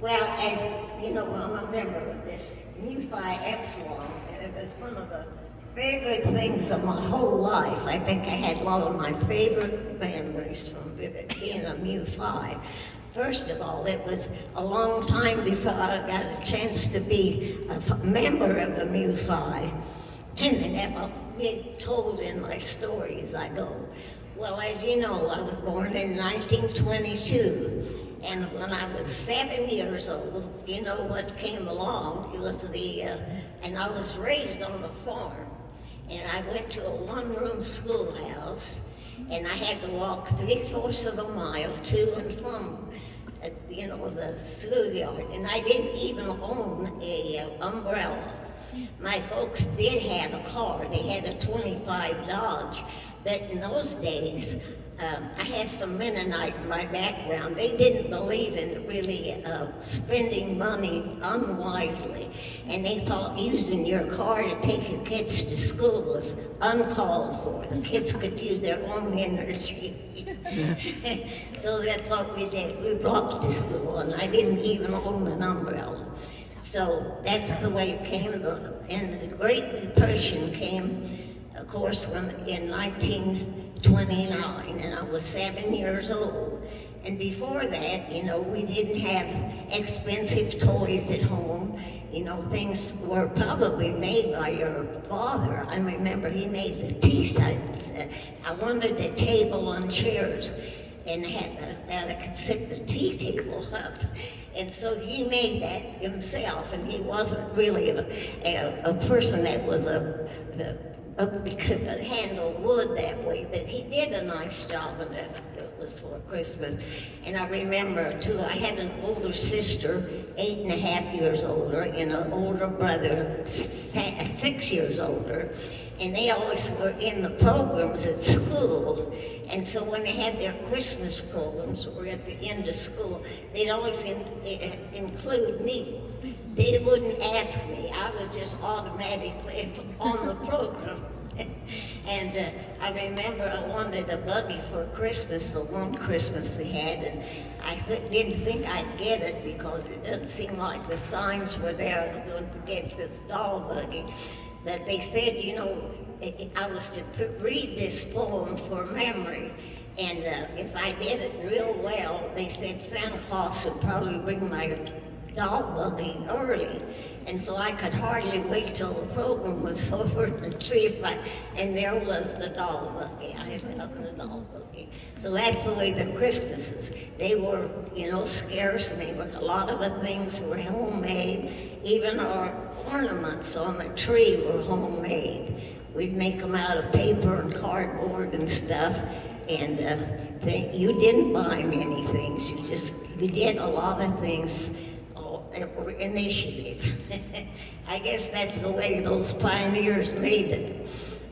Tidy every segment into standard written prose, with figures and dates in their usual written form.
Well, as you know, I'm a member of this Mu Phi Epsilon, and it was one of the favorite things of my whole life. I think I had a lot of my favorite memories from being a Mu Phi. First of all, it was a long time before I got a chance to be a member of the Mu Phi, and I'll get told in my story as I go. Well, as you know, I was born in 1922. And when I was 7 years old, you know what came along? It was and I was raised on a farm. And I went to a one-room schoolhouse, and I had to walk 3/4 of a mile to and from, the schoolyard. And I didn't even own a umbrella. My folks did have a car. They had a 25 Dodge, but in those days, I had some Mennonite in my background. They didn't believe in really spending money unwisely, and they thought using your car to take your kids to school was uncalled for. The kids could use their own energy. So that's what we did. We walked to school, and I didn't even own an umbrella. So that's the way it came. And the Great Depression came, of course, in 1929, and I was 7 years old. And before that, we didn't have expensive toys at home. Things were probably made by your father. I remember he made the tea sets. I wanted a table on chairs and that I could set the tea table up. And so he made that himself, and he wasn't really a person that was could handle wood that way, but he did a nice job, and it was for Christmas. And I remember too, I had an older sister, 8.5 years older, and an older brother, 6 years older, and they always were in the programs at school. And so when they had their Christmas programs, or at the end of school, they'd always include me. They wouldn't ask me. I was just automatically on the program. And I remember I wanted a buggy for Christmas, the one Christmas they had, and I didn't think I'd get it because it didn't seem like the signs were there. I was going to get this doll buggy. But they said, I was to read this poem for memory. And if I did it real well, they said Santa Claus would probably bring my doll buggy early. And so I could hardly wait till the program was over and see and there was the doll buggy. I had the doll buggy. So that's the way the Christmases, they were, scarce, and a lot of the things were homemade. Even our ornaments on the tree were homemade. We'd make them out of paper and cardboard and stuff. And you didn't buy many things. You did a lot of things that were initiative. I guess that's the way those pioneers made it,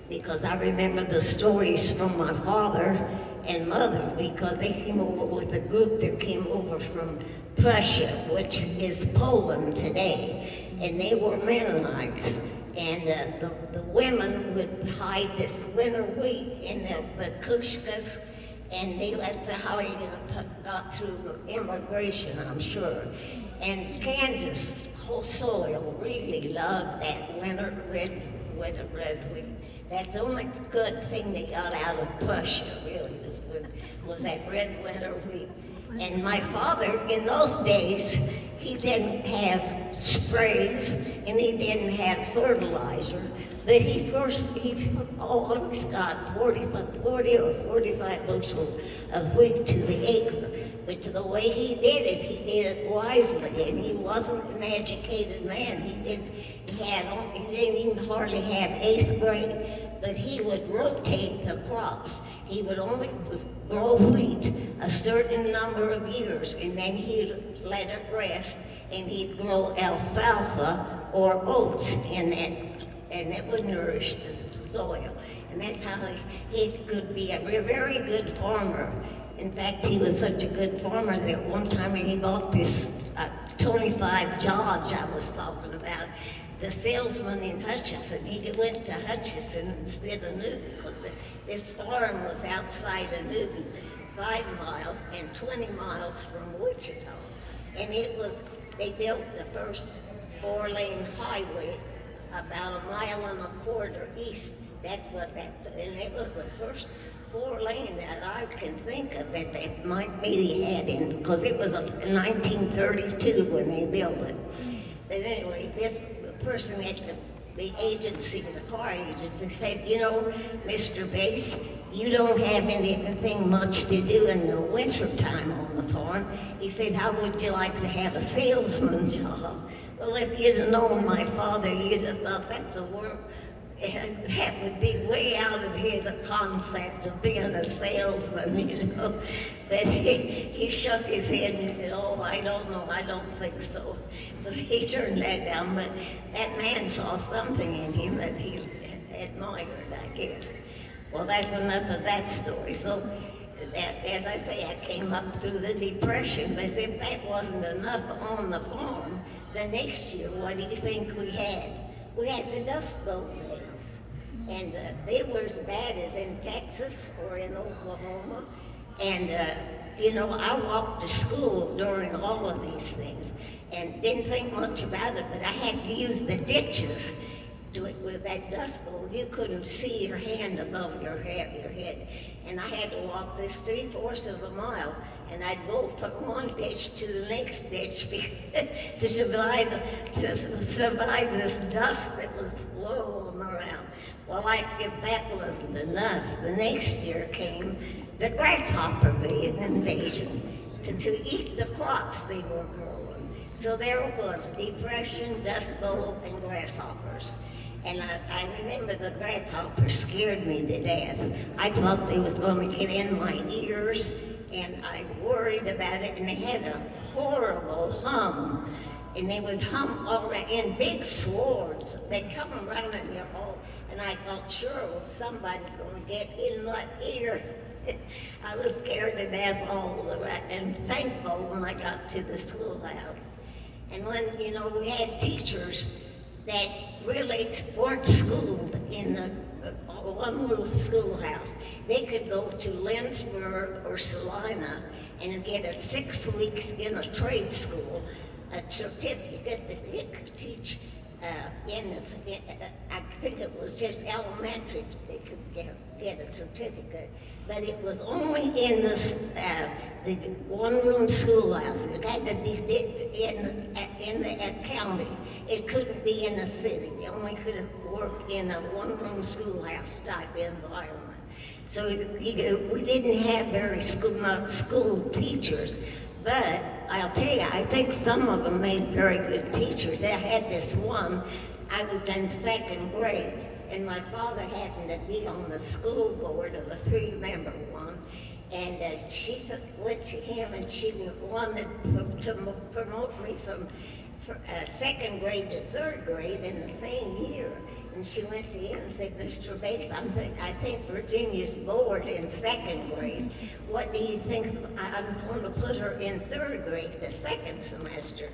because I remember the stories from my father and mother, because they came over with a group that came over from Prussia, which is Poland today, and they were Mennonites. And the women would hide this winter wheat in their bakushkas, and that's how he got through immigration, I'm sure. And Kansas, whole soil, really loved that winter red wheat. That's the only good thing they got out of Prussia, really, was that red winter wheat. And my father, in those days, he didn't have sprays and he didn't have fertilizer, but he always got 40 or 45 bushels of wheat to the acre. But the way he did it wisely, and he wasn't an educated man. He didn't even hardly have 8th grade, but he would rotate the crops. He would only grow wheat a certain number of years, and then he'd let it rest, and he'd grow alfalfa or oats in that, and it would nourish the soil. And that's how he could be a very good farmer. In fact, he was such a good farmer that one time when he bought this 25 Dodge I was talking about, the salesman in Hutchinson, he went to Hutchinson instead of Newton, because this farm was outside of Newton, 5 miles and 20 miles from Wichita. and they built the first 4-lane highway about 1.25 miles east. That's what and it was the first 4-lane that I can think of that they might maybe had in, because it was in 1932 when they built it. But anyway, this person at the agency, the car agency, said, you know, Mr. Bass, you don't have anything much to do in the winter time on the farm. He said, how would you like to have a salesman job? Well, if you'd have known my father, you'd have thought that's a work. That would be way out of his concept of being a salesman, you know. But he shook his head and he said, oh, I don't know, I don't think so. So he turned that down, but that man saw something in him that he admired, I guess. Well, that's enough of that story. So, as I say, I came up through the Depression, but if that wasn't enough on the farm, the next year, what do you think we had? We had the Dust Bowl days, and they were as bad as in Texas or in Oklahoma. And you know, I walked to school during all of these things and didn't think much about it, but I had to use the ditches with that Dust Bowl. You couldn't see your hand above your head. And I had to walk this 3/4 of a mile, and I'd go from one ditch to the next ditch to survive this dust that was blowing around. Well, if that wasn't enough, the next year came the grasshopper invasion to eat the crops they were growing. So there was Depression, Dust Bowl, and grasshoppers. And I remember the grasshoppers scared me to death. I thought they was going to get in my ears, and I worried about it, and they had a horrible hum. And they would hum all around in big swords. They'd come around in your hole, and I thought, sure, somebody's going to get in my ear. I was scared to death all the way, and thankful when I got to the schoolhouse. And when, you know, we had teachers that really weren't schooled in the one little schoolhouse. They could go to Lynchburg or Salina and get a 6 weeks in a trade school, a certificate that they could teach I think it was just elementary they could get a certificate, but it was only in the one-room schoolhouse. It had to be in the county. It couldn't be in the city. They only could work in a one-room schoolhouse type environment. So we didn't have very school teachers. But I'll tell you, I think some of them made very good teachers. I had this one, I was in 2nd grade, and my father happened to be on the school board of a 3-member one, and she went to him and she wanted to promote me from 2nd grade to 3rd grade in the same year. And she went to him and said, Mr. Bass, I think Virginia's bored in 2nd grade. What do you think? I'm going to put her in 3rd grade, the 2nd semester.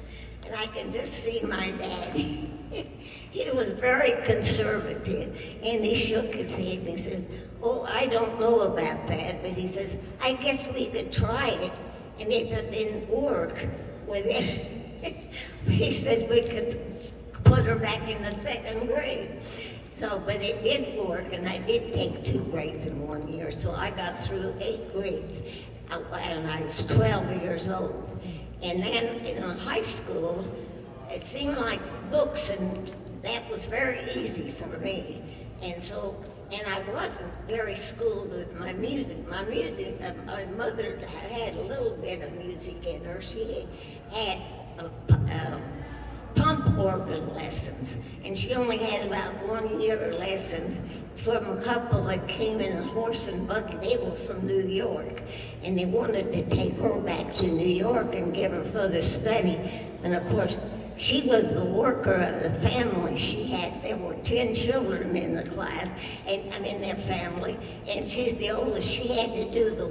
And I can just see my dad. He was very conservative, and he shook his head and he says, oh, I don't know about that, but he says, I guess we could try it. And if it didn't work with it, he said we could put her back in the 2nd grade. So, but it did work, and I did take 2 grades in 1 year, so I got through 8 grades when I was 12 years old. And then in high school, it seemed like books, and that was very easy for me. And I wasn't very schooled with my music. My mother had a little bit of music in her. She had pump organ lessons, and she only had about 1 year lesson from a couple that came in a horse and buggy. They were from New York, and they wanted to take her back to New York and give her further study. And of course, she was the worker of the family. There were 10 children in the class, and in their family, and she's the oldest. She had to do the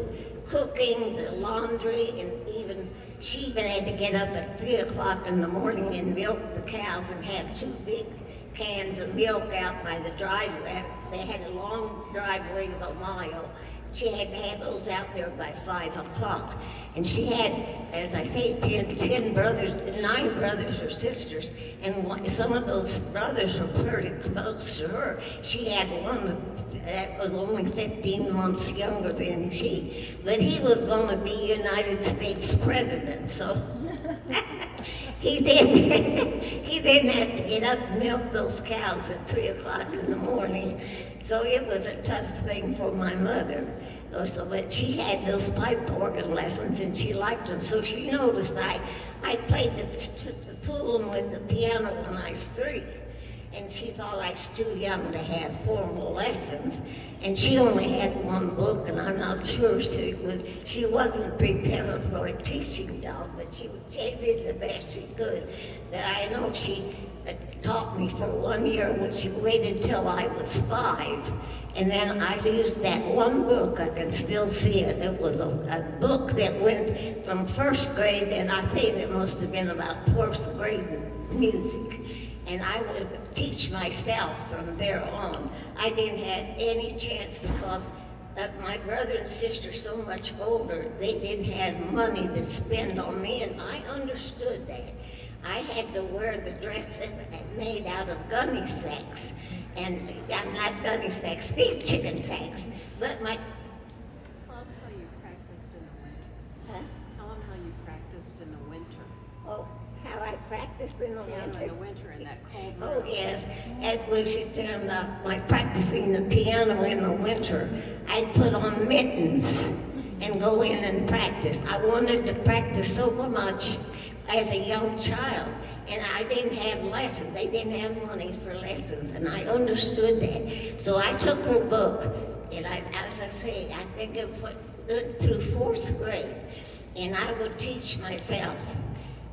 cooking, the laundry, and she even had to get up at 3 o'clock in the morning and milk the cows and have 2 big cans of milk out by the driveway. They had a long driveway of a mile, she had to have those out there by 5 o'clock. And she had, as I say, 10 brothers, 9 brothers or sisters, and some of those brothers were pretty close to her. She had one that was only 15 months younger than she, but he was going to be United States president, so he didn't have to get up and milk those cows at 3 o'clock in the morning. So it was a tough thing for my mother. So, but she had those pipe organ lessons and she liked them. So she noticed I played the pool with the piano when I was 3. And she thought I was too young to have formal lessons. And she only had one book, and I'm not sure she wasn't prepared for a teaching job, but she did the best she could. But I know she taught me for 1 year, which she waited till I was 5. And then I used that one book, I can still see it. It was a book that went from 1st grade, and I think it must have been about 4th grade music. And I would teach myself from there on. I didn't have any chance because my brother and sister so much older, they didn't have money to spend on me, and I understood that. I had to wear the dress made out of gunny sacks. And I'm not gunny sacks, big chicken sacks. But my... Tell them how you practiced in the winter. Huh? Tell them how you practiced in the winter. Oh, how I practiced in the Piano winter. in the winter in that cold room. Oh, yes. And when she turned my practicing the piano in the winter, I'd put on mittens and go in and practice. I wanted to practice so much as a young child. And I didn't have lessons. They didn't have money for lessons, and I understood that. So I took her book, and as I say, I think it went through 4th grade, and I would teach myself.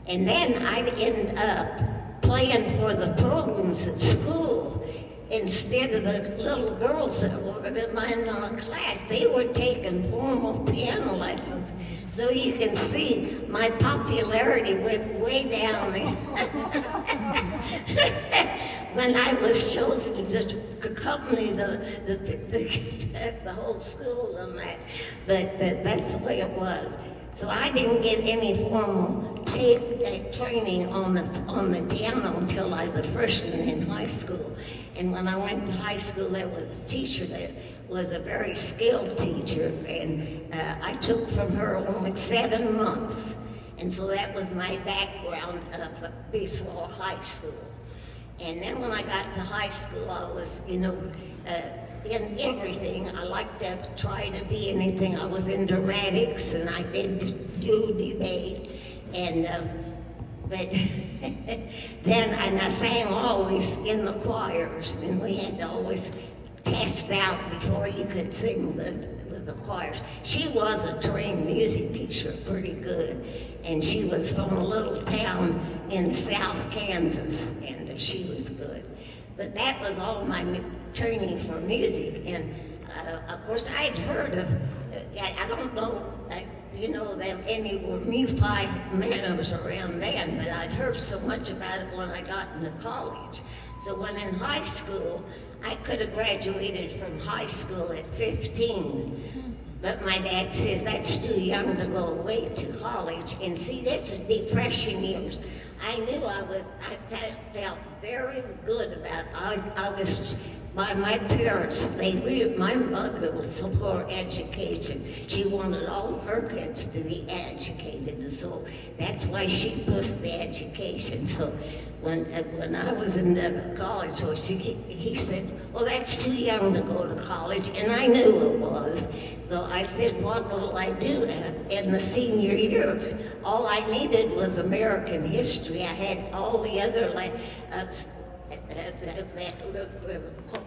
And then I'd end up playing for the programs at school. Instead of the little girls that were in my class, they were taking formal piano lessons. So you can see my popularity went way down when I was chosen to accompany the whole school on that. But that's the way it was. So I didn't get any formal training on the piano until I was a freshman in high school. And when I went to high school, there was a teacher that was a very skilled teacher, and I took from her only 7 months. And so that was my background before high school. And then when I got to high school, I was, in everything. I liked to try to be anything. I was in dramatics, and I did do debate, but then I sang always in the choirs, and we had to always test out before you could sing with the choirs. She was a trained music teacher, pretty good, and she was from a little town in South Kansas, and she was good. But that was all my training for music, and of course I'd heard of, I don't know, that any were Mu Phi manners around then, but I'd heard so much about it when I got into college. So when in high school, I could have graduated from high school at 15, but my dad says that's too young to go away to college. And see, this is Depression years. I knew I felt very good about August. My parents, my mother was for education. She wanted all her kids to be educated, so that's why she pushed the education. So when I was in college, well, he said, well, that's too young to go to college, and I knew it was. So I said, what will I do in the senior year? All I needed was American history. I had all the other that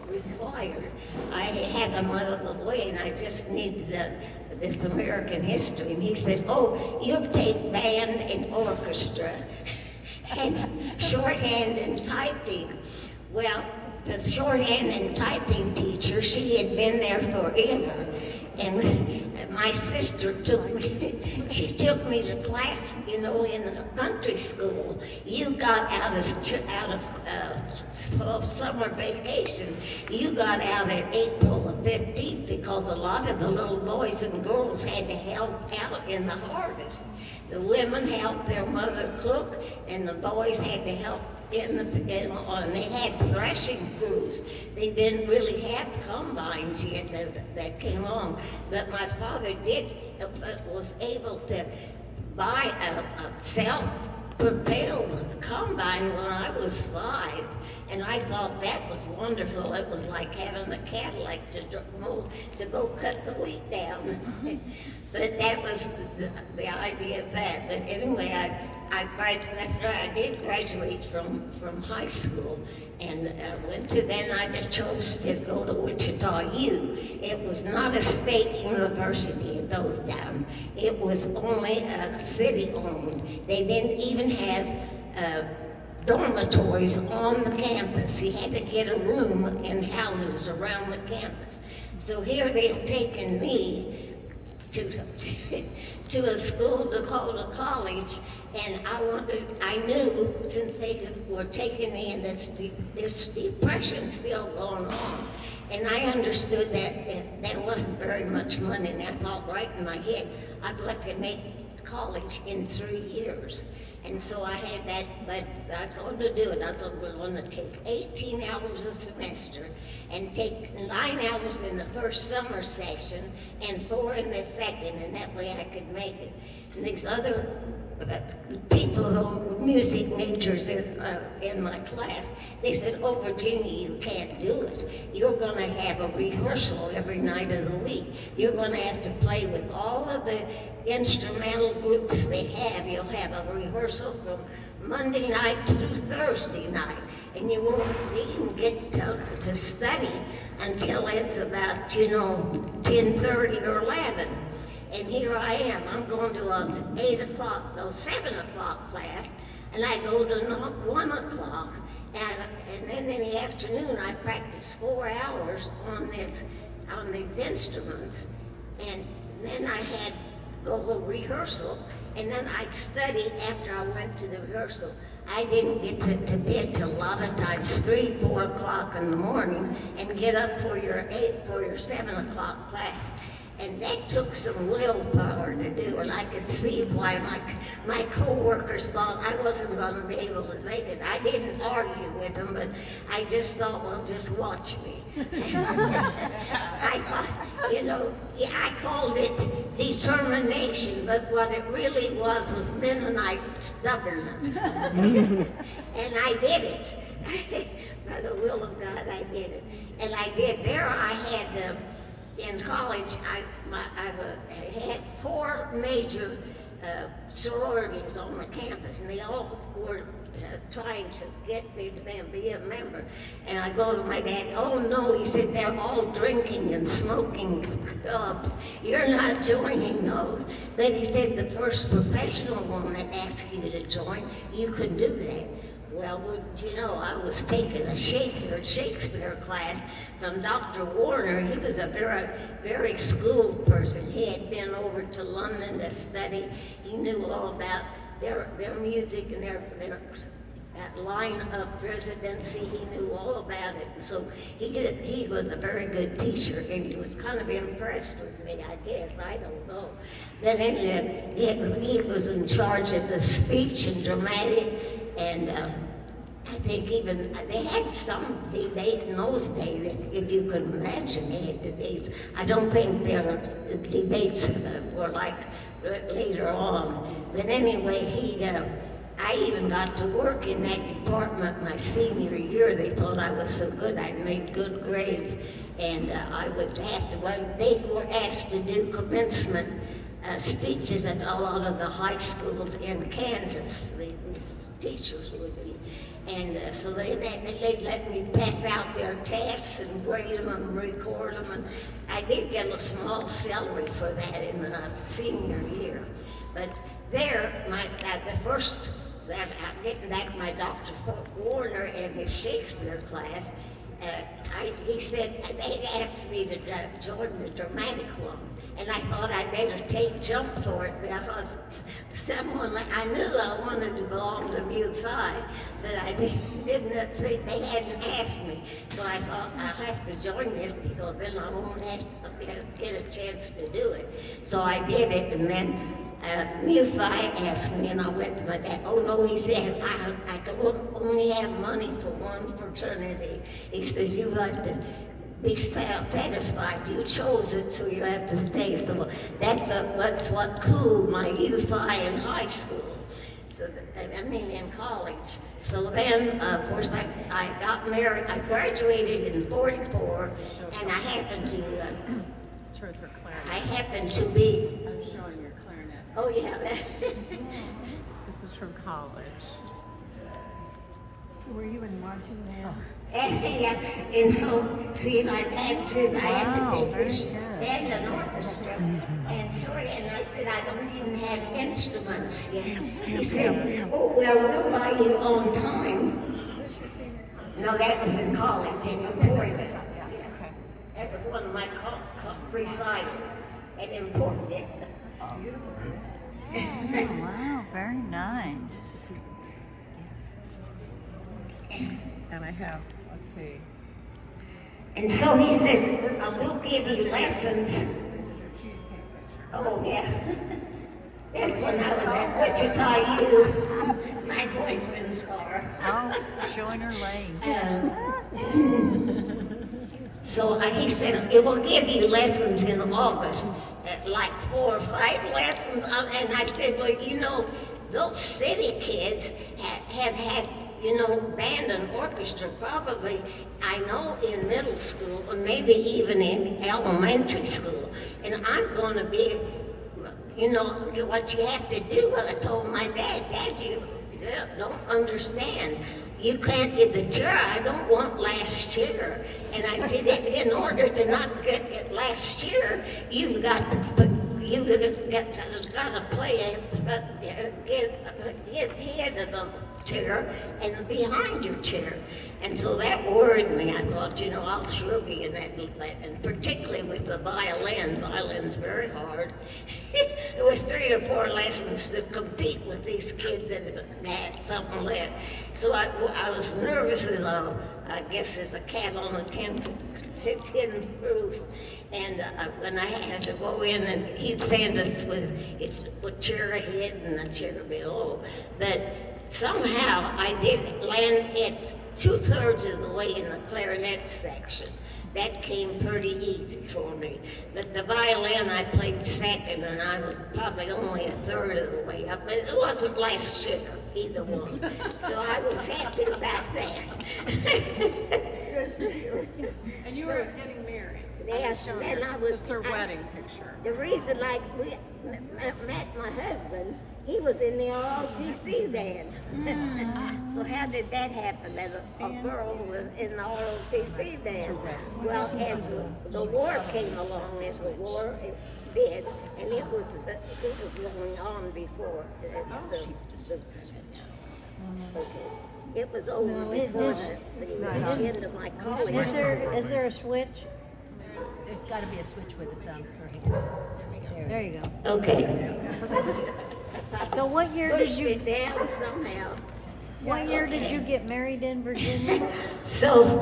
required. I had them out of the way, and I just needed this American history. And he said, oh, you'll take band and orchestra and shorthand and typing. Well, the shorthand and typing teacher, she had been there forever. And my sister took me, she took me to class, in a country school. You got out of summer vacation. You got out at April the 15th because a lot of the little boys and girls had to help out in the harvest. The women helped their mother cook, and the boys had to help and they had threshing crews. They didn't really have combines yet that came on, but my father was able to buy a self-propelled combine when I was 5. And I thought that was wonderful. It was like having a Cadillac to go cut the wheat down. But that was the idea of that. But anyway, after I did graduate from high school, and then I just chose to go to Wichita U. It was not a state university in those days. It was only city-owned. They didn't even have dormitories on the campus. You had to get a room in houses around the campus. So here they've taken me to a school to call a college, and I knew since they were taking me in this depression still going on, and I understood that there wasn't very much money, and I thought right in my head, I'd like to make college in 3 years. And so I had that, but I was going to do it. I was going to take 18 hours a semester and take 9 hours in the first summer session and 4 in the second, and that way I could make it. And these other people who were music majors in my class, they said, "Oh, Virginia, you can't do it. You're going to have a rehearsal every night of the week. You're going to have to play with all of the instrumental groups they have. You'll have a rehearsal from Monday night through Thursday night, and you won't even get to study until it's about, 10:30 or 11. And here I am. I'm going to a 7 o'clock class, and I go to 1 o'clock. And then in the afternoon, I practice 4 hours on these instruments. And then I had the whole rehearsal, and then I'd study after I went to the rehearsal. I didn't get to bed till a lot of times 3, 4 o'clock in the morning, and get up for your 7 o'clock class. And that took some willpower to do, and I could see why my co-workers thought I wasn't going to be able to make it. I didn't argue with them, but I just thought, well, just watch me. I thought, I called it determination, but what it really was Mennonite stubbornness. And I did it. By the will of God, I did it. And I did. There I had... in college, I had 4 major sororities on the campus, and they all were trying to get me to be a member. And I go to my dad, "Oh no," he said, "they're all drinking and smoking clubs. You're not joining those." But he said, "The first professional one that asks you to join, you can do that." Well, I was taking a Shakespeare class from Dr. Warner. He was a very, very schooled person. He had been over to London to study. He knew all about their music and their line of residency. He knew all about it. So he was a very good teacher, and he was kind of impressed with me, I guess. I don't know. But anyway, he was in charge of the speech and dramatic. And I think even they had some debate in those days, if you could imagine they had debates. I don't think their debates were like later on. But anyway, I even got to work in that department my senior year. They thought I was so good, I'd made good grades. And I would have to, when they were asked to do commencement speeches at a lot of the high schools in Kansas, these teachers would be. And so they'd let me pass out their tests and grade them and record them. And I did get a small salary for that in the senior year. But there, getting back my Dr. Warner and his Shakespeare class, he said, they asked me to join the dramatic one. And I thought I'd better jump for it because I knew I wanted to belong to Mu Phi, but I didn't think they hadn't asked me. So I thought I'll have to join this because then I won't have to get a chance to do it. So I did it, and then Mu Phi asked me, and I went to my dad. Oh no, he said, I could only have money for one fraternity. He says, you have to be satisfied. You chose it, so you have to stay. So that's what cooled my Mu Phi in high school. So in college. So then, of course, I got married. I graduated in '44, and I happened to. It's her clarinet. I happened to be. I'm showing your clarinet. Oh yeah. This is from college. So were you in marching band? And so, see, my dad said I have to take very this good. band and orchestra. And I said, I don't even have instruments yet. He said, oh, well, we'll buy you on time. No, that was in college in Emporia. That was one of my recitals at Emporia. Oh, wow, very nice. And I have, let's see. And so he said, I will give you lessons. Oh, yeah. That's when I was at Wichita U. My boyfriend's car. Oh, showing her legs. So he said, it will give you lessons in August, like 4 or 5 lessons. And I said, well, you know, those city kids have had, you know, band and orchestra probably, I know, in middle school, or maybe even in elementary school. And I'm going to be, you know, what you have to do. I told my dad, you don't understand. You can't get the chair. I don't want last chair. And I said, in order to not get last chair, you've got to play get ahead of the chair and behind your chair. And so that worried me. I thought, you know, I'll sure be in that, and particularly with the violin. Violin's very hard. It was 3 or 4 lessons to compete with these kids that had something left. So I was nervous as I guess as a cat on a tin roof. And when I had to go in, and he'd send us with chair ahead and a chair below. But somehow I did land at 2/3 of the way in the clarinet section. That came pretty easy for me. But the violin I played second, and I was probably only 1/3 of the way up. But it wasn't last year, either one. So I was happy about that. And you were getting married. Yes, and then I was. It's her wedding picture. The reason we met my husband, he was in the ROTC band. So how did that happen? That a girl was in the ROTC band. Well, as the war came along, as the war did, and it was going on before it was over before the end of my college. Is there a switch? There's got to be a switch with a thumb or hand. There you go. Okay. So what year did Pushed you it down somehow. did you get married in Virginia? So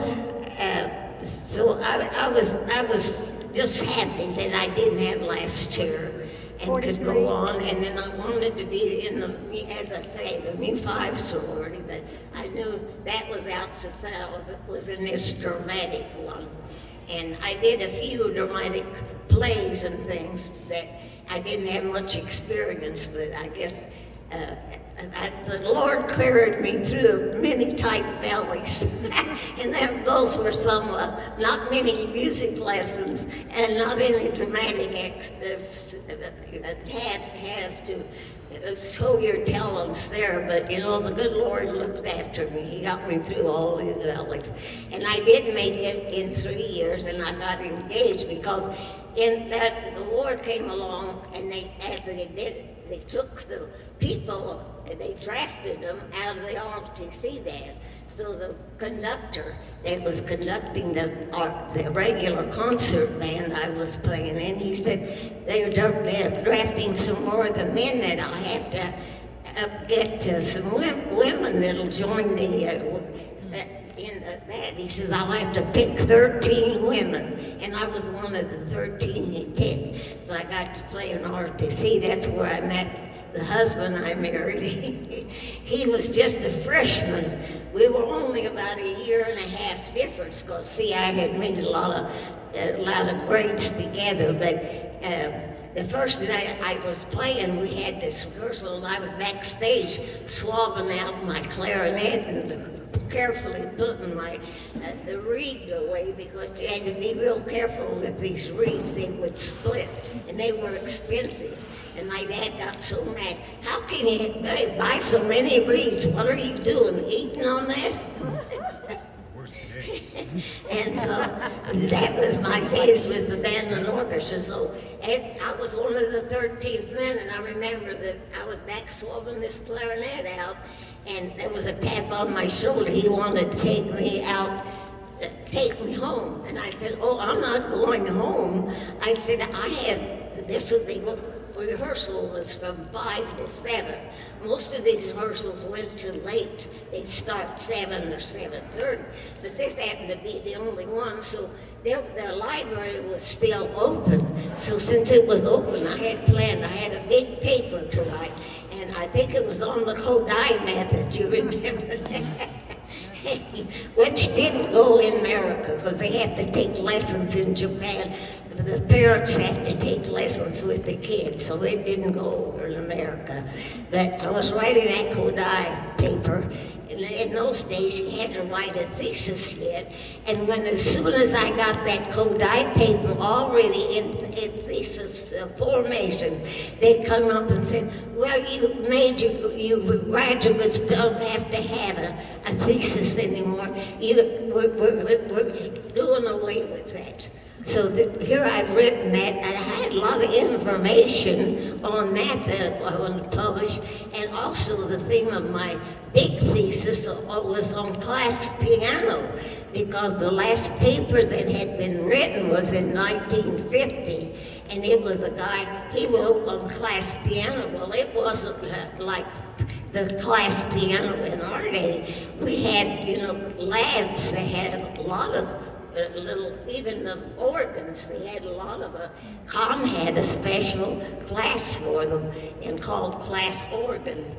I was just happy that I didn't have last year and could 43. go on. And then I wanted to be in the, as I say, the Mu Phi sorority, but I knew that was outside. It was in this dramatic one. And I did a few dramatic plays and things that I didn't have much experience with. I guess the Lord carried me through many tight valleys. And those were some, not many music lessons and not any dramatic have to show your talents there, but you know, the good Lord looked after me. He got me through all these valleys. And I did make it in 3 years, and I got engaged because in that the war came along, and as they did they took the people, and they drafted them out of the ROTC band. So the conductor that was conducting the regular concert band I was playing in, he said, they're drafting some more of the men that I have to get some women that'll join in that. He says, I'll have to pick 13 women. And I was one of the 13 he picked. So I got to play in ROTC. That's where I met the husband I married. He was just a freshman. We were only about a year and a half difference, because see, I had made a lot of grades together. But the first night I was playing, we had this rehearsal, and I was backstage swabbing out my clarinet and carefully putting the reed away, because you had to be real careful with these reeds. They would split, and they were expensive. And my dad got so mad. How can you buy so many reeds? What are you doing, eating on that? And so that was my days with the band and orchestra. So I was one of the 13th men, and I remember that I was back swabbing this clarinet out, and there was a tap on my shoulder. He wanted to take me out, take me home. And I said, oh, I'm not going home. I said, rehearsal was from 5 to 7. Most of these rehearsals went too late. They'd start 7 or 7:30. But this happened to be the only one, so the library was still open. So since it was open, I had a big paper to write, and I think it was on the Kodai method, you remember that? Which didn't go in America, because they have to take lessons in Japan. The parents have to take lessons with the kids, so it didn't go over in America. But I was writing that Kodai paper, and in those days you had to write a thesis yet. And as soon as I got that Kodai paper already in thesis formation, they come up and said, well, you graduates don't have to have a thesis anymore. We're doing away with that. So here I've written that, and I had a lot of information on that I want to publish, and also the theme of my big thesis was on class piano, because the last paper that had been written was in 1950, and it was a guy, he wrote on class piano. Well, it wasn't like the class piano in our day. We had, labs that had a lot of even the organs, they had a lot of Com had a special class for them and called class organ.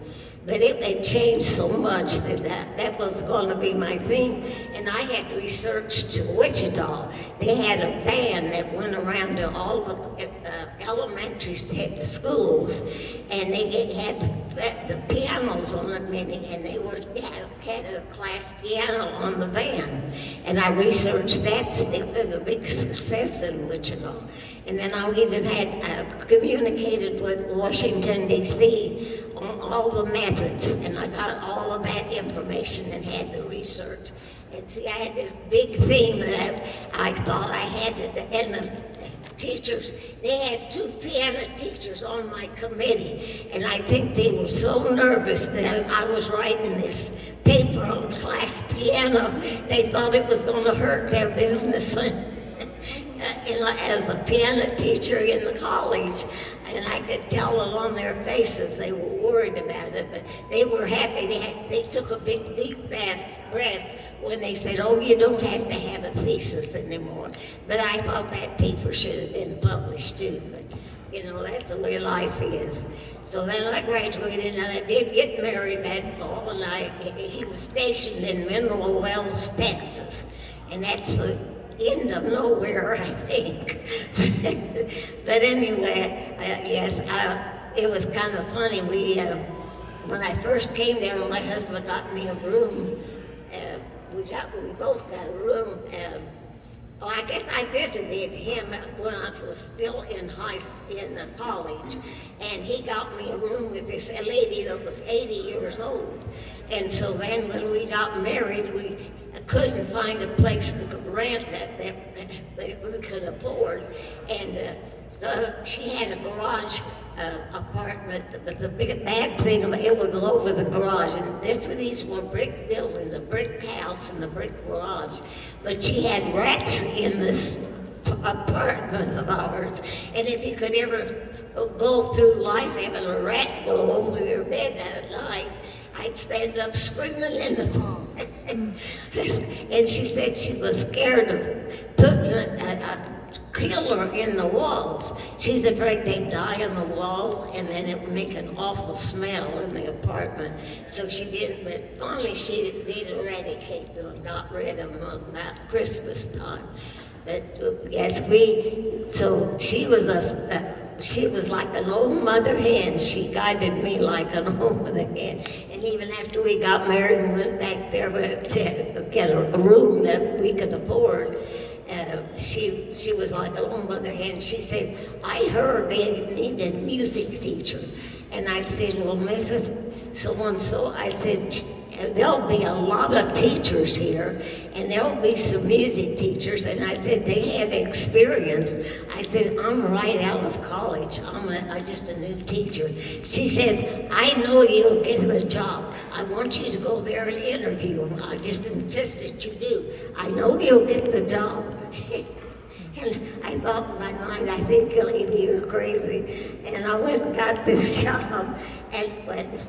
But it had changed so much that was going to be my thing. And I had researched to Wichita. They had a van that went around to all the elementary schools, and they had the pianos on the mini, and they had a class piano on the van. And I researched that. It was a big success in Wichita. And then I even had communicated with Washington, D.C. on all the methods, and I got all of that information and had the research. And see, I had this big theme that I thought I had to, and the teachers, they had 2 piano teachers on my committee, and I think they were so nervous that I was writing this paper on class piano, they thought it was going to hurt their business. As a piano teacher in the college, and I could tell it on their faces. They were worried about it, but they were happy. They took a big deep breath when they said, oh, you don't have to have a thesis anymore. But I thought that paper should have been published too. But that's the way life is. So then I graduated, and I did get married that fall, and he was stationed in Mineral Wells, Texas, and that's the end of nowhere, I think. But anyway, yes, it was kind of funny. When I first came there, my husband got me a room. We both got a room. I guess I visited him when I was still in college, and he got me a room with this lady that was 80 years old. And so then when we got married, we couldn't find a place to rent that we could afford. And so she had a garage apartment, but the big bad thing about it was over the garage, and these were brick buildings, a brick house and a brick garage, but she had rats in this apartment of ours, and if you could ever go through life having a rat go over your bed at night, I'd stand up screaming in the phone. And she said she was scared of putting a killer in the walls. She's afraid they'd die on the walls and then it would make an awful smell in the apartment. So she didn't, but finally she did eradicate them and got rid of them about Christmas time. But yes, so she was she was like an old mother hen. She guided me like an old mother hen. And even after we got married and went back there to get a room that we could afford, she was like an old mother hen. She said, I heard they needed a music teacher. And I said, well, Mrs. So-and-so, I said, there'll be a lot of teachers here, and there'll be some music teachers. And I said, they have experience. I said, I'm right out of college. I'm just a new teacher. She says, I know you'll get the job. I want you to go there and interview them. I just insist that you do. I know you'll get the job. And I thought in my mind, I think, lady, you're crazy. And I went and got this job, and went,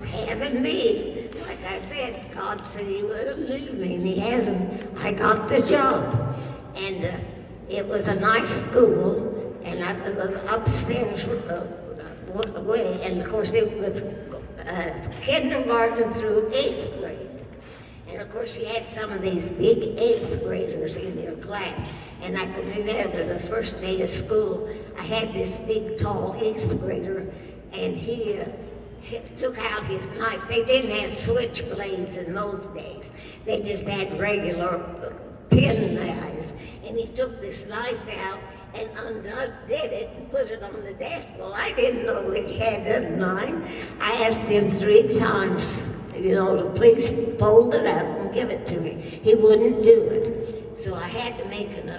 having me. Like I said, God said he wouldn't leave me, and he hasn't. I got the job. And it was a nice school, and I was upstairs way, and of course it was kindergarten through 8th grade. And of course you had some of these big 8th graders in your class. And I can remember the first day of school, I had this big tall 8th grader, and he took out his knife. They didn't have switchblades in those days. They just had regular pen knives. And he took this knife out and undid it and put it on the desk. Well, I didn't know he had a knife. I asked him 3 times, to please fold it up and give it to me. He wouldn't do it. So I had to make an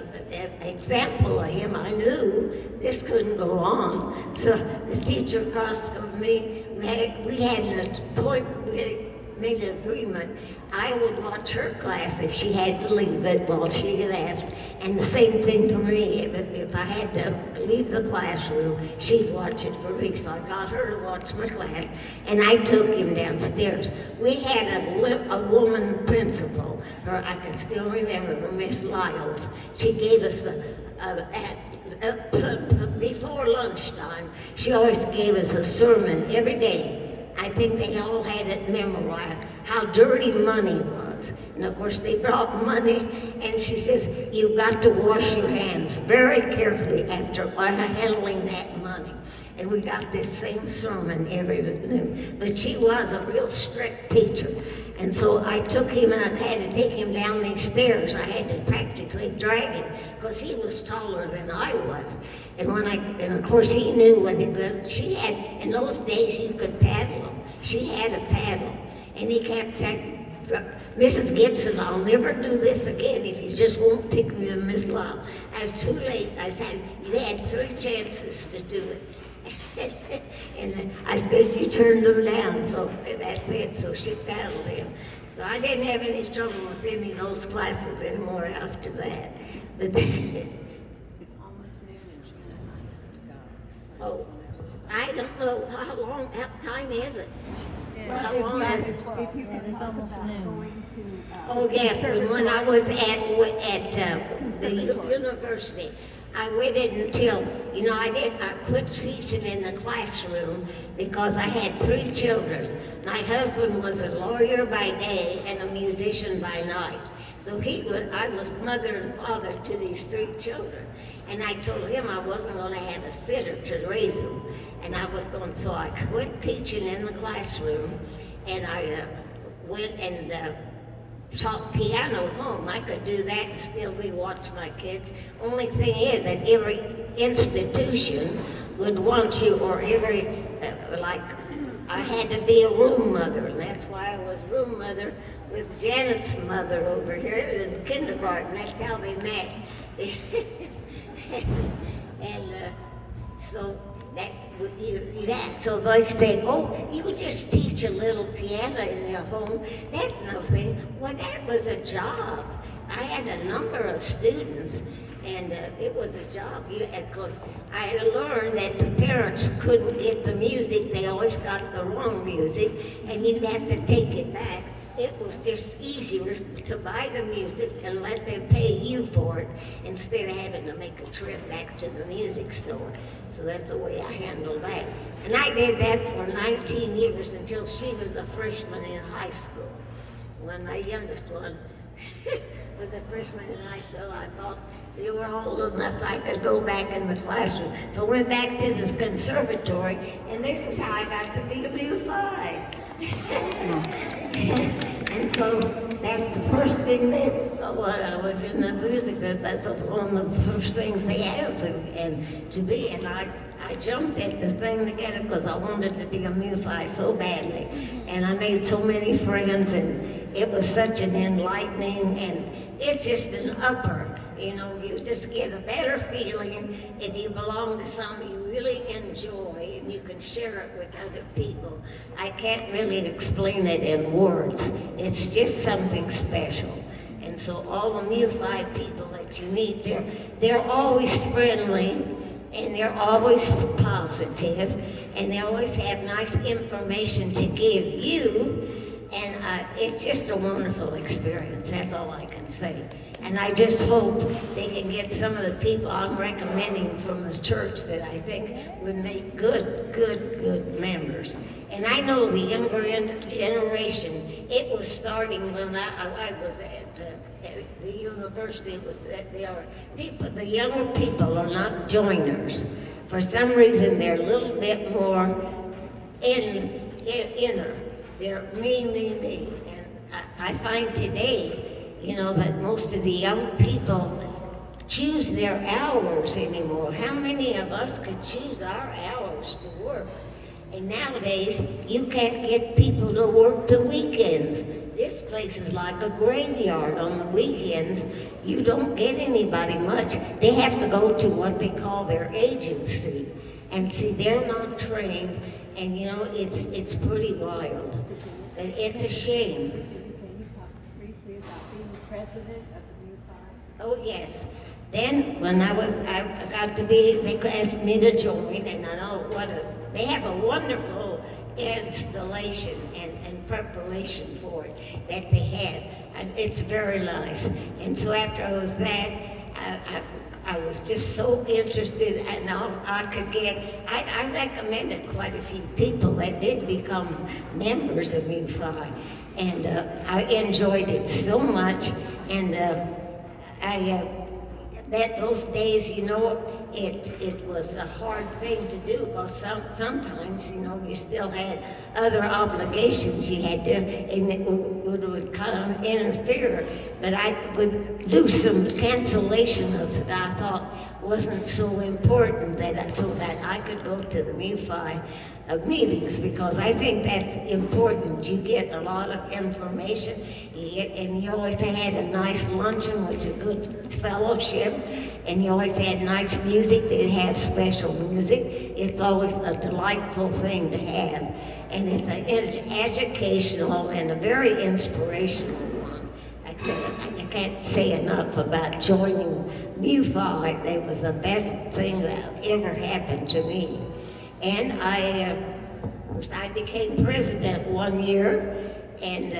example of him. I knew this couldn't go on. So the teacher across from me, we had an appointment, we made an agreement. I would watch her class if she had to leave it while she left. And the same thing for me. If I had to leave the classroom, she'd watch it for me. So I got her to watch my class, and I took him downstairs. We had a woman principal. I can still remember her, Miss Lyles. She gave us before lunchtime, she always gave us a sermon every day. I think they all had it memorized, how dirty money was. And of course they brought money, and she says, you've got to wash your hands very carefully after handling that money. And we got this same sermon every noon. But she was a real strict teacher. And so I took him, and I had to take him down these stairs. I had to practically drag him, because he was taller than I was. And of course he knew what he could. She had, in those days you could paddle him. She had a paddle. And he kept saying, Mrs. Gibson, I'll never do this again if you just won't take me to Miss Lyle. I was too late. I said, you had 3 chances to do it. And I said, you turned them down, so that's it. So she paddled him. So I didn't have any trouble with any of those classes anymore after that. But It's almost noon, and Gina and I have to go. So I don't know how time is it? Yeah. How long If is you- it? If you can it's talk almost about noon. going to, Oh, yes, when I was at the Conservatory. university, I waited until, I quit teaching in the classroom because I had 3 children. My husband was a lawyer by day and a musician by night. So I was mother and father to these 3 children. And I told him I wasn't going to have a sitter to raise them. And so I quit teaching in the classroom, and I went and taught piano at home. I could do that and still be watching my kids. Only thing is that every institution would want you, or I had to be a room mother, and that's why I was room mother with Janet's mother over here in kindergarten. That's how they met. And so So they say, oh, you just teach a little piano in your home. That's nothing. Well, that was a job. I had a number of students, and it was a job. Because I had to learn that the parents couldn't get the music. They always got the wrong music, and you'd have to take it back. It was just easier to buy the music and let them pay you for it instead of having to make a trip back to the music store. So that's the way I handled that. And I did that for 19 years until she was a freshman in high school. When my youngest one was a freshman in high school, I thought they were old enough I could go back in the classroom. So I went back to the conservatory, and this is how I got to be a Mu Phi. And so that's the first thing when I was in the music, that's one of the first things they asked to be. And I jumped at the thing to get it because I wanted to be a Mu Phi so badly. And I made so many friends, and it was such an enlightening, and it's just an upper. You just get a better feeling if you belong to something you really enjoy and you can share it with other people. I can't really explain it in words. It's just something special. And so all the Mu Phi people that you meet, they're always friendly, and they're always positive, and they always have nice information to give you. And it's just a wonderful experience. That's all I can say. And I just hope they can get some of the people I'm recommending from the church that I think would make good members. And I know the younger generation, it was starting when I was at the university. It was that the younger people are not joiners. For some reason, they're a little bit more inner. They're me. And I find today, that most of the young people choose their hours anymore. How many of us could choose our hours to work? And nowadays, you can't get people to work the weekends. This place is like a graveyard on the weekends. You don't get anybody much. They have to go to what they call their agency. And see, they're not trained, and it's pretty wild. And it's a shame. Can you talk briefly about being president of the Mu Phi? Oh, yes. Then when I got to be, they asked me to join, and I know they have a wonderful installation and preparation for it that they have, and it's very nice. And so after I was that, I was just so interested, and I recommended quite a few people that did become members of Mu Phi, and I enjoyed it so much, and those days, it was a hard thing to do because sometimes, you still had other obligations you had to, and it would kind of interfere. But I would do some cancellation of that I thought wasn't so important so that I could go to the Mu Phi meetings, because I think that's important. You get a lot of information, and you always had a nice luncheon, which is good fellowship, and you always had nice music. They'd have special music. It's always a delightful thing to have, and it's educational and a very inspirational one. I can't say enough about joining Mu Phi. It was the best thing that ever happened to me. And I became president one year, and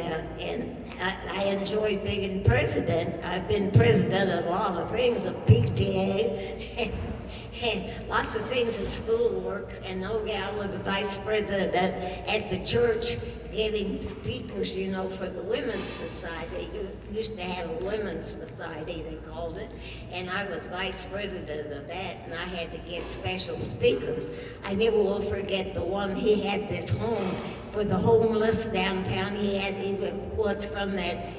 I enjoyed being president. I've been president of a lot of things, of PTA, and lots of things in schoolwork. And I was a vice president at the church, giving speakers, for the Women's Society. We used to have a Women's Society, they called it, and I was vice president of that, and I had to get special speakers. I never will forget the one, he had this home for the homeless downtown. He was from that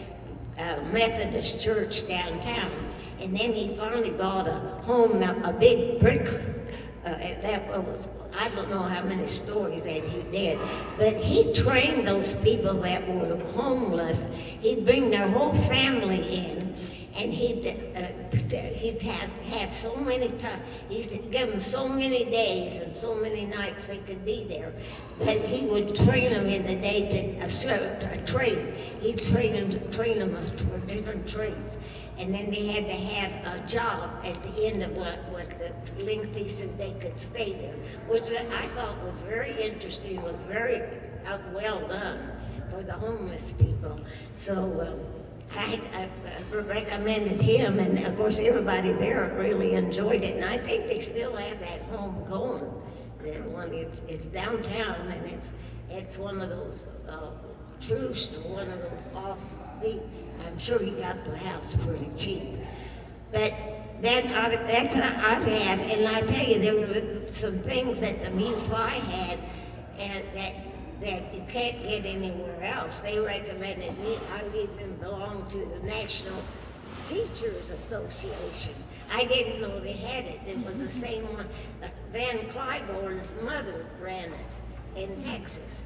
Methodist church downtown, and then he finally bought a home, a big brick, I don't know how many stories that he did, but he trained those people that were homeless. He'd bring their whole family in, and he'd he'd have so many times, he'd give them so many days and so many nights they could be there. But he would train them in the day to a trade. He'd train them for different trades. And then they had to have a job at the end of what the length he said they could stay there, which I thought was very interesting, was very well done for the homeless people. So I recommended him, and of course everybody there really enjoyed it, and I think they still have that home going. That one, it's downtown, and it's one of those one of those offbeat. I'm sure he got the house pretty cheap, but then that's what I have, and I tell you, there were some things that the Mu Phi had, and that you can't get anywhere else. They recommended me. I even belong to the National Teachers Association. I didn't know they had it. It was the same one. Van Cliborn's mother ran it in Texas,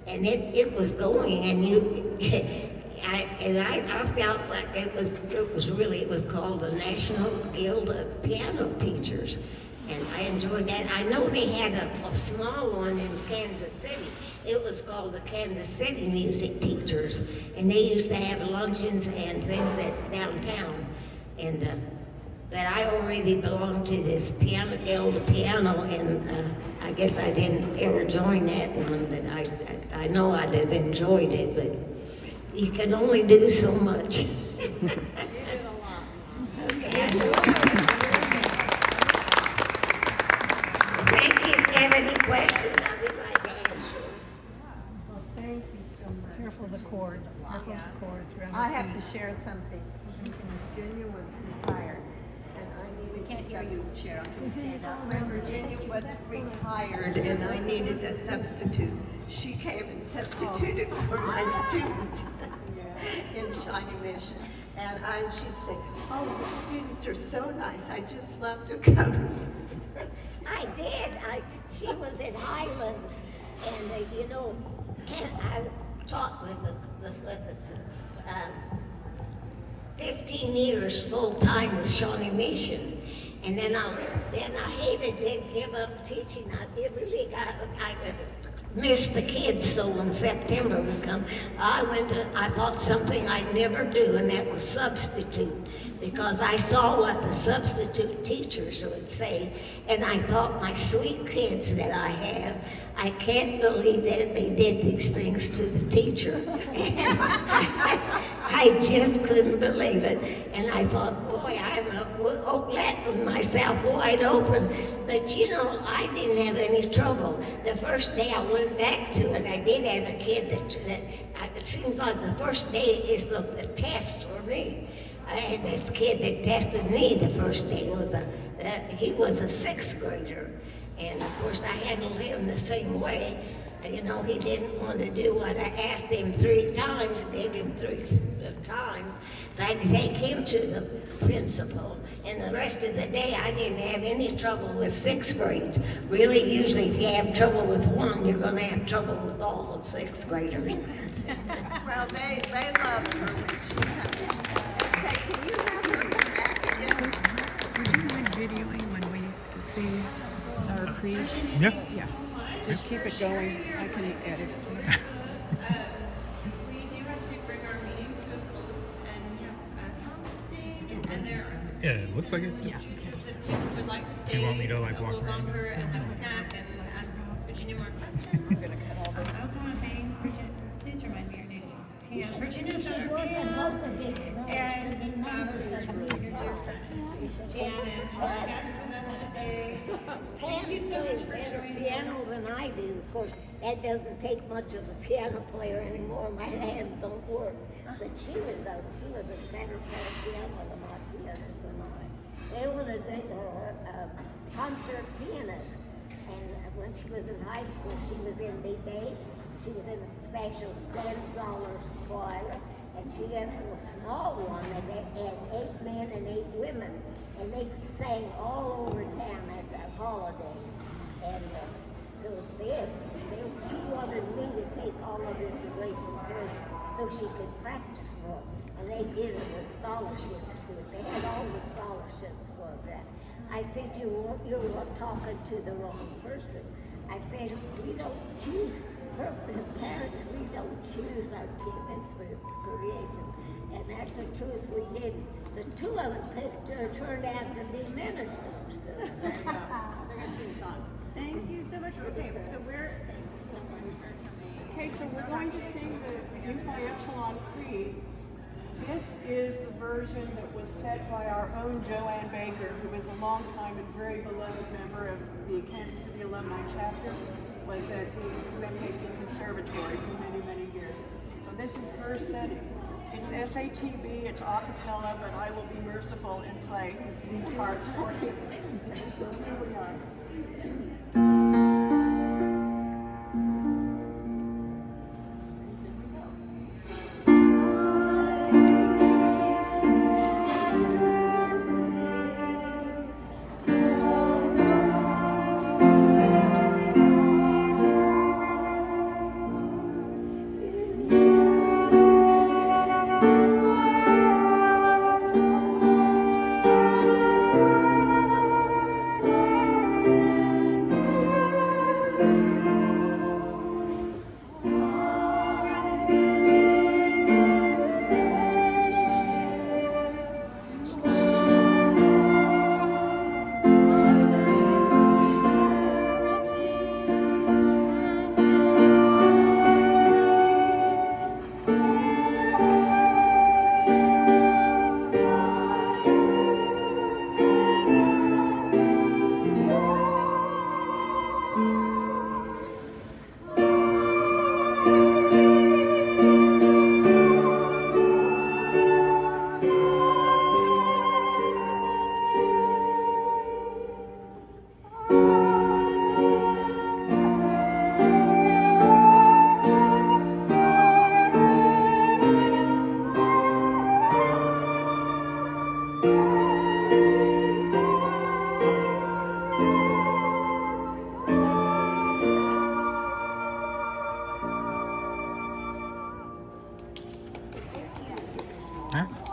and it was going, and I felt like it was called the National Guild of Piano Teachers, and I enjoyed that. I know they had a small one in Kansas City. It was called the Kansas City Music Teachers, and they used to have luncheons and things downtown. And but I already belonged to this Guild of Piano, and I guess I didn't ever join that one, but I know I'd have enjoyed it, but you can only do so much. You did a lot. Okay. Thank you. If you have any questions, I'll be glad to answer. Well, thank you so much. Careful the cord. Careful the cords. around I the have feet. to share something. Virginia was retired, and I needed. Can't hear you, Scherer. Can you stand up? When Virginia was retired, and I needed a substitute, she came and substituted for my student in Shawnee Mission. And she'd say, "Oh, your students are so nice. I just love to come." I did. She was at Highlands, and I taught with the 15 years full time with Shawnee Mission, and then I hated to give up teaching. I missed the kids, so when September would come, I thought something I'd never do, and that was substitute, because I saw what the substitute teachers would say, and I thought, my sweet kids that I have, I can't believe that they did these things to the teacher. I just couldn't believe it, and I thought, boy, I'm letting myself wide open. But I didn't have any trouble. The first day I went back to it, I did have a kid that it seems like the first day is the test for me. I had this kid that tested me the first day. He was a 6th grader, and of course I handled him the same way. He didn't want to do what I asked him 3 times, did him 3 times. So I had to take him to the principal. And the rest of the day, I didn't have any trouble with 6th grade. Really, usually if you have trouble with one, you're going to have trouble with all of 6th graders. Well, they loved her when she came. Say, can you have her come back again? Would you mind videoing when we see our creation? Yep. Yeah. Just keep it going. I can edit stuff. We do have to bring our meeting to a close, and we have a song to sing, and there are some Yeah, it looks like it. Yeah. pieces if people would like to So stay you want me to, a like, walk little around? longer and have a snack and ask Virginia more questions. I also want to thank Virginia. Please remind me your name. Pam. Virginia's She our worked on Pam. both of these notes. And your dear friend, Janet, our guest with us today. Pam Thank you so plays much for better joining piano us. than I do. Of course, that doesn't take much of a piano player anymore. My hands don't work. But she was a better piano than my pianist than I. They wanted to make her a concert pianist. And when she was in high school, she was in debate. She was in a special $10 choir. And she went to a small one, and they had 8 men and 8 women, and they sang all over town at the holidays. And so she wanted me to take all of this away from her, so she could practice more. And they gave her the scholarships to it. They had all the scholarships for that. I said, you're talking to the wrong person. I said, we don't choose her parents, we don't choose our kids for creation. And that's the truth, we didn't. The two of them turned out to be ministers. There you go. They're gonna sing a song. Thank you so much. Okay, so we're going to sing the Mu Phi Epsilon Creed. This is the version that was set by our own Joanne Baker, who is a longtime and very beloved member of the Kansas City Alumni chapter, was at the UMKC Conservatory for many, many years. So this is her setting. It's SATB, it's a cappella, but I will be merciful and play these parts for you. So here we are. Huh?